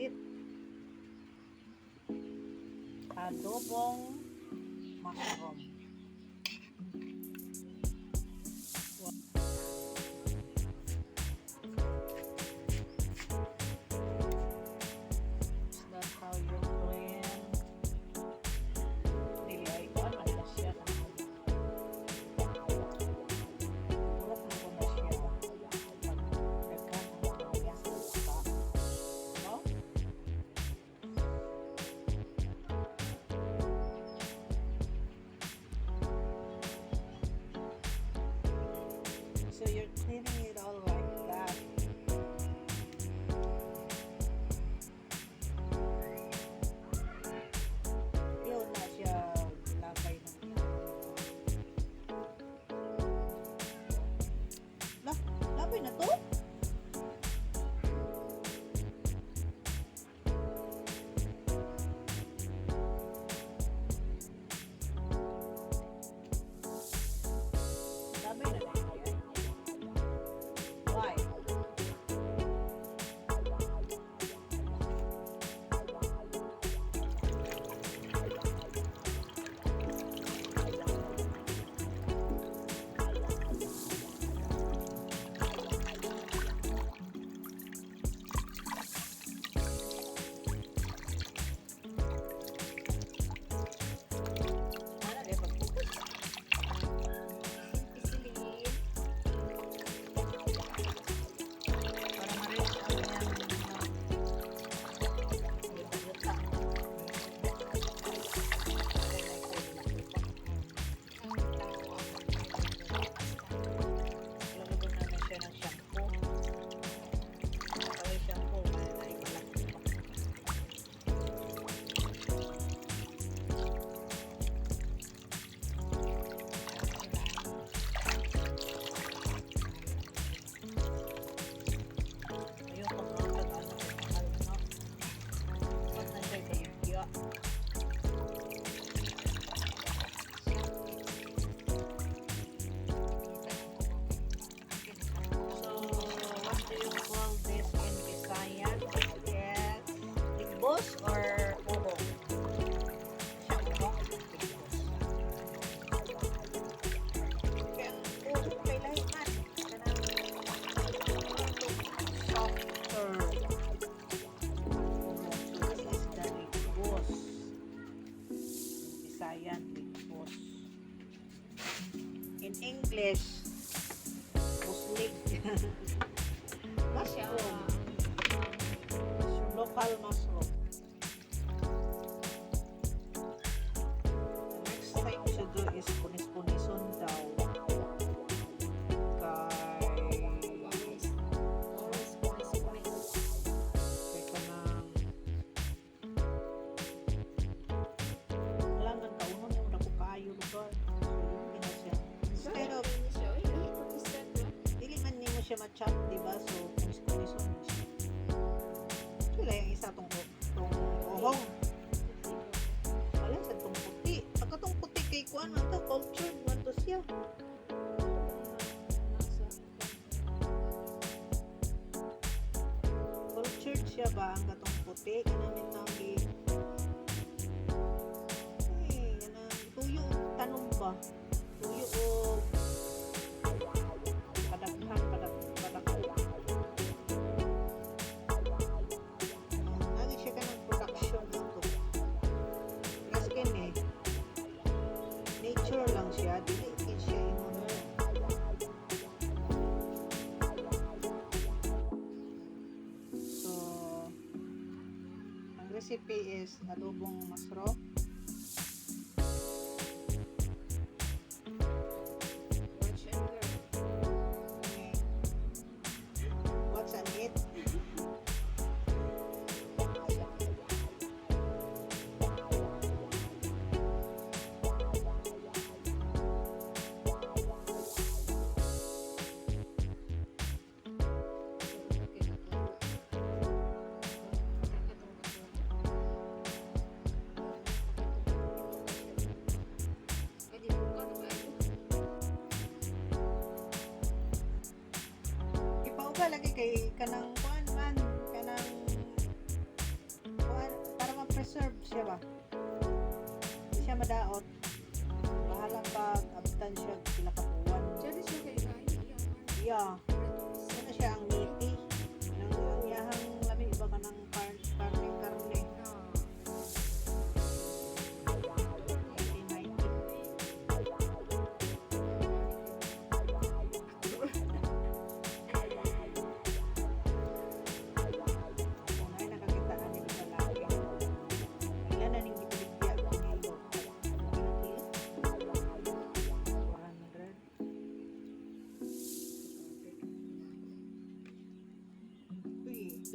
it. Adobong mushroom. That's how you clean. Dili ay kuan man na siya na. Wala pa ko na siya. Daghan ang mga yasa sa. No? So you're cleaning it all like that. Yun na siya labay ng labay na to? Labay na lang yan. Why? Ano ba pagputos? Isilin. Para ma-reach ang yan. Yuta-yuta. Lagyan na na siya ng shampoo. Kaway shampoo, malaki malaki pa. Ayun ko mga kag-ano ko mahal na. Ba't na siya kayagya? So, what do you call this in Visayan? Yes, ligbos or uhong? Siya uhong? Ligbos. Kaya ang uhong kay lahiman. Softer. So this is the ligbos. Visayan, ligbos. In English, muslig. Mushroom. Local mushroom. The next thing to do is punis-punisun daw. Kay kanang alangan kaunon yung nakukayo lugar. So yun gina siya. Instead of dili man nimo siya ma-chop, diba? So punis-punisun mo siya. Wala yung isa tong ohong. Wala sa tong puti. Pagka tong puti kay kuan man to, cultured man to siya. Cultured siya ba ang gatong puti? Kanang tangi. Ay, kanang tuyo tanong ba? Tuyo o padaghan padaghan. Lagi siya kanang production ato. Kasi kini nature lang siya, dili siya ingon. So, ang recipe is adobong mushroom. Okay. What's on it? Ipauga lagi kay kanang kuan man, kanang preserve siya ba? Hindi siya madaot. Bahala pag abtan siya sila kapuan. Jadi siya kay kain iya. Yeah. Ano siya ang leafy. Ang iyahang lami iba ka ng karne. 1990.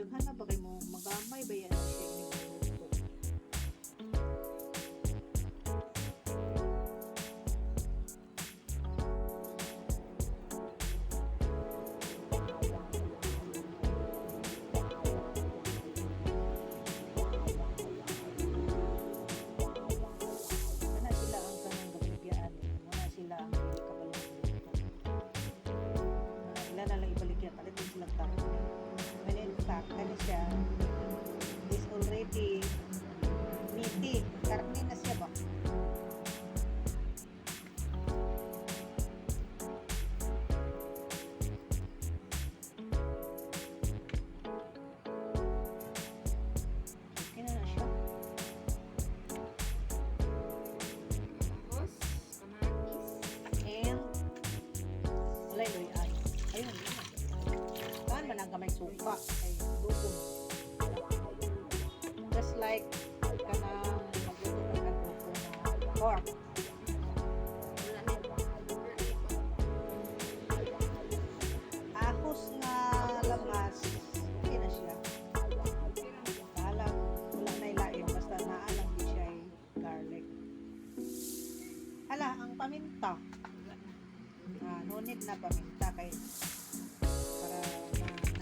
Daghan na ba kay mo magamay ba yan siya iniluto? Wala sila ang kanang gabigyaan. Wala sila ang ila na lang ibaligyan. Palitin silang tao. When in fact, ano siya, is already meaty. Karne na siya ba? Okay na siya. Tapos, kamatis. And, wala yung ay. Ayun, yun. Saan man ang kamay suka? Ay, dugong. Just like, kanang magluto ka ng dugong na pork. Wala na yun. Ahos nga lamas, okay na siya. Bahala, wala na ilain, basta naalang di siya ay garlic. Hala, ang paminta. No need na paminta kay para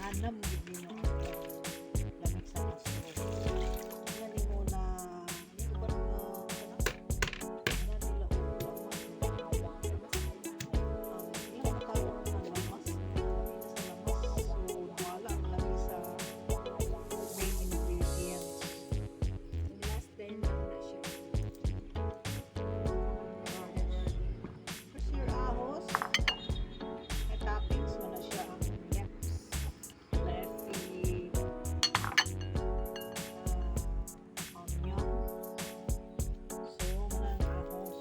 nanam gid nimo ang lamig sa kaso. Yan ni mo na ni ba na nila ilang matawag ng lamas. So, wala ang lamig sa main ingredients. Last day lang na siya. First your ahos. May toppings mo na siya ang next. Leafy. Onion. So, muna ang ahos.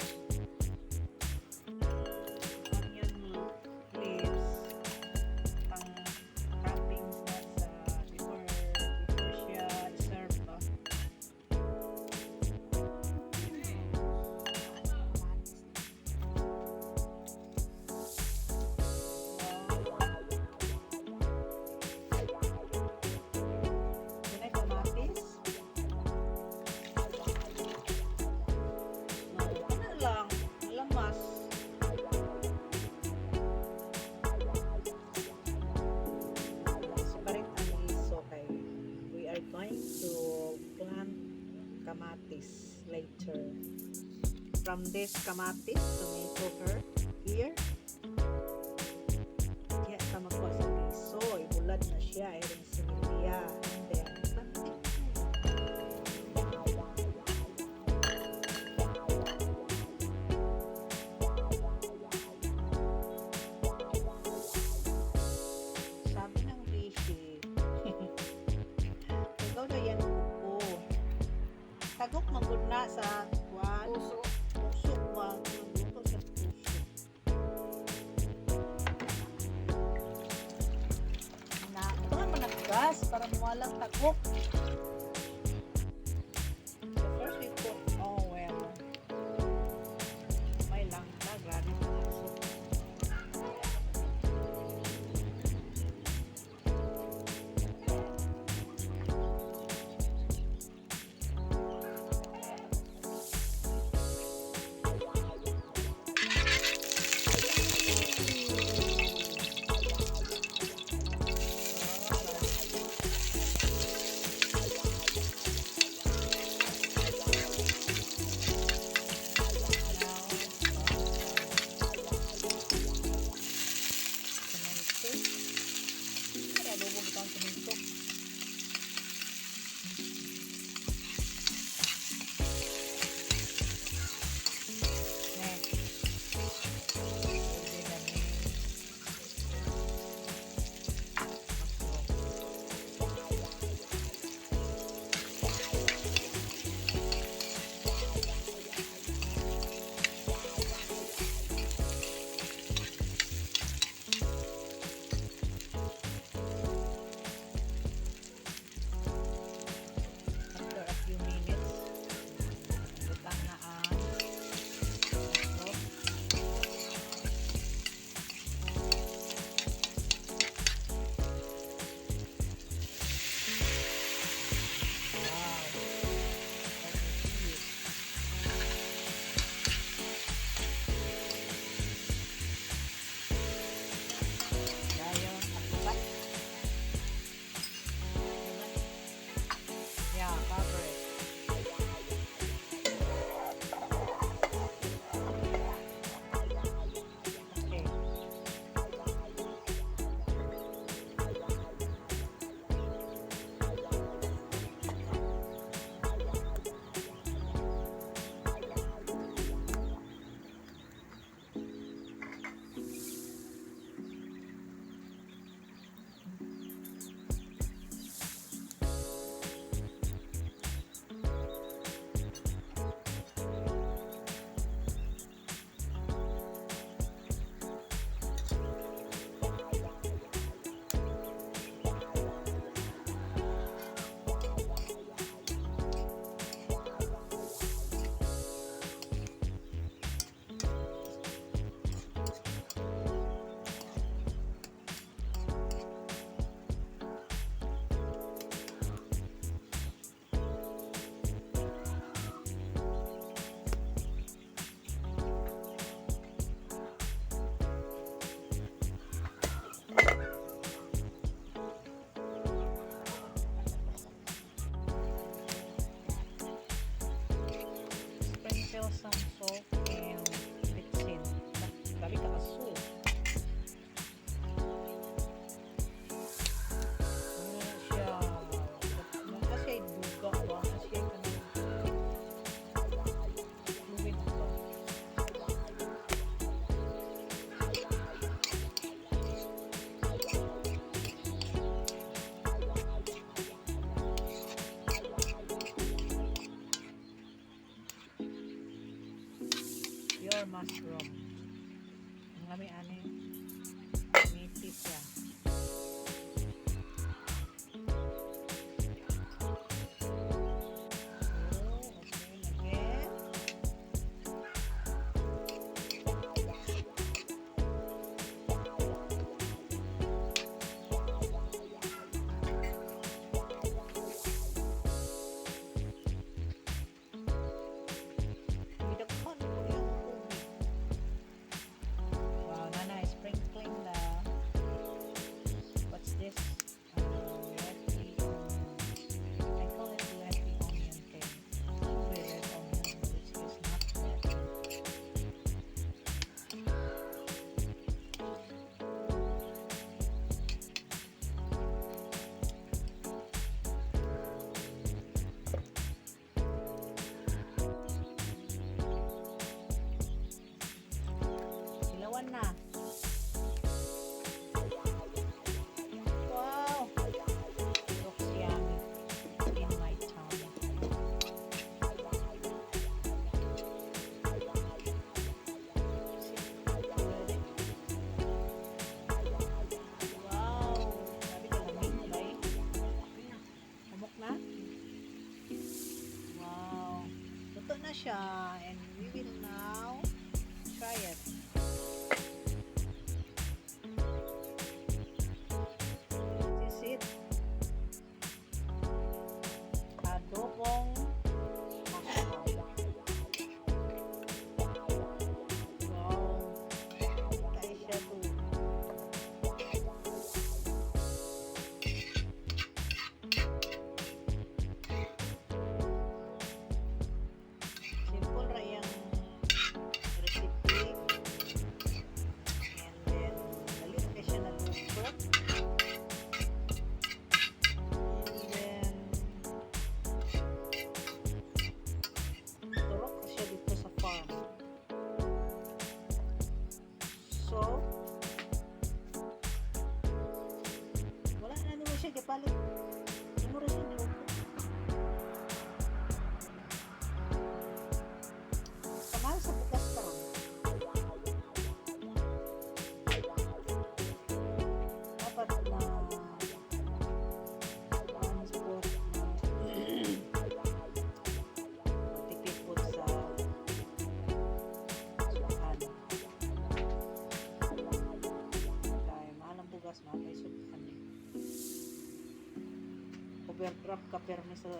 Onion leaves. Pang toppings na sa before siya serve ba. Dinay kamatis. Ano lang, lamas. Separate ang iso kay we are going to plant kamatis later. From this kamatis, tomato here. Kaya sa magkuha sa iso, ibulad na siya, iring sinilya. And then, planting. Sabi ng leafy, ikaw na yan kuko. Tagok magod na sa kwan. Puso. Puso ba? Magluto sa puso. Na, ito nga managgas para mawalang tagok. So first we put oil. May lang na, grabe na aso. some salt and bitsin. Grabe ka aso. Ano siya? Ano siya duga ba? Ano siya kanang fluid ba? Pure mushroom. Ang lami ani. Meaty siya. Oh, okay. Again. Midakhan ko yung tubig. Wow, nanay, sprinkling the what's this? Leafy onion. I call it leafy onion thing. Red onion, which is not leafy. Ilawan na. Wow! Looks yummy in my tummy. Ready? Wow! Sabi ka lamig, bay. Hamok na? Wow! Luto na siya and we will now try it. This is it. Adobong mushroom. Wow. Kaya siya to. Simple ra yung recipe. And then, dali na kayo siya naluto. And then, turok ka siya dito sa farm. So, wala na naman siya kapalit. Ano rin siya niluto? Kamahal sa bukas pa rin. Dapat na transport na matipid po sa sukan. Dahil mahal ang bugas, mahal ay sukan. Overdraft ka permi sa